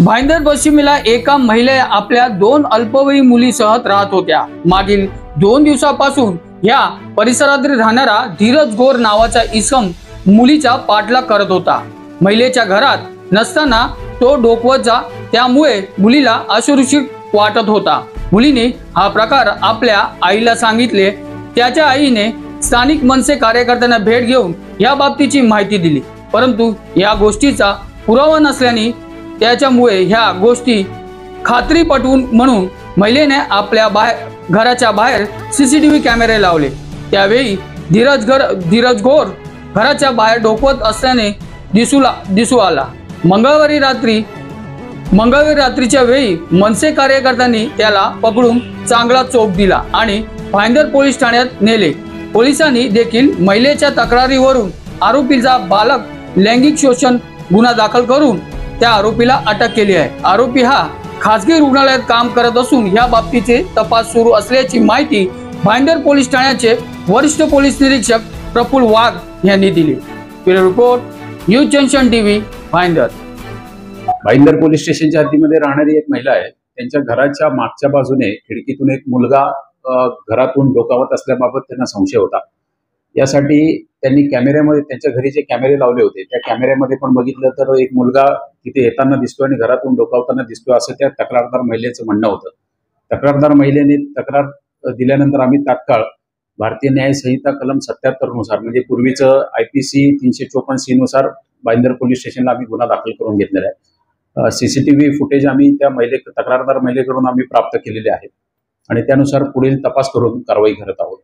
भाईंदर पश्चिमेला एका महिला आपल्या 2 अल्पवयीन मुलीसह राहत होत्या। मागील 2 दिवसापासून या परिसरात राहणारा धीरज गोर नावाचा इसम मुलीचा पाठलाग करत होता। महिलेच्या घरात नसताना तो डोकवतचा, त्यामुळे मुलीला असुरक्षित वाटत होता। मुलीने हा प्रकार आपल्या आईला सांगितले। त्याच्या आईने स्थानिक मनसे कार्यकर्त्यांना भेट घेऊन या बाबतीची माहिती दिली, परंतु या गोष्टीचा पुरावा नसल्याने त्याच्यामुळे ह्या गोष्टी खात्री पटवून म्हणून महिलेने आपल्या घराच्या बाहेर सीसीटीव्ही कॅमेरे लावले। त्यावेळी धीरज गोर घराच्या बाहेर डोकवत असल्याने दिसू आला। मंगळवारी रात्रीच्या वेळी मनसे कार्यकर्त्यांनी त्याला पकडून चांगला चोप दिला आणि भाईंदर पोलीस ठाण्यात नेले। पोलिसांनी देखील महिलेच्या तक्रारीवरून आरोपीचा बालक लैंगिक शोषण गुन्हा दाखल करून त्या आरोपीला अटक केली आहे। आरोपी हा खासगी रुग्णालयात काम करत असून या बाबतीचे तपास सुरू असल्याची माहिती भाईंदर पोलीस ठाण्याचे वरिष्ठ पोलीस निरीक्षक प्रफुल्ल वाघ यांनी दिली। Bureau report, news junction TV, Bhayandar. Bhayandar police स्टेशनच्या हद्दीमध्ये राहणारी एक महिला आहे। त्यांच्या घराच्या मागच्या बाजूने खिडकीतून एक मुलगा घरातून डोकावत असल्याबाबत त्यांना संशय होता। यासाठी त्यांनी कॅमेऱ्यामध्ये त्यांच्या घरी जे कॅमेरे लावले होते त्या कॅमेऱ्यामध्ये पण बघितलं तर एक मुलगा तिथे येताना दिसतो आणि घरातून डोकावताना दिसतो, असं त्या तक्रारदार महिलेचं म्हणणं होतं। तक्रारदार महिलेने तक्रार दिल्यानंतर आम्ही तात्काळ भारतीय न्याय संहिता कलम 77 नुसार, म्हणजे पूर्वीचं IPC 354C नुसार भाईंदर पोलीस स्टेशनला आम्ही गुन्हा दाखल करून घेतलेला आहे। CCTV फुटेज आम्ही त्या तक्रारदार महिलेकडून आम्ही प्राप्त केलेले आहे आणि त्यानुसार पुढील तपास करून कारवाई करत आहोत।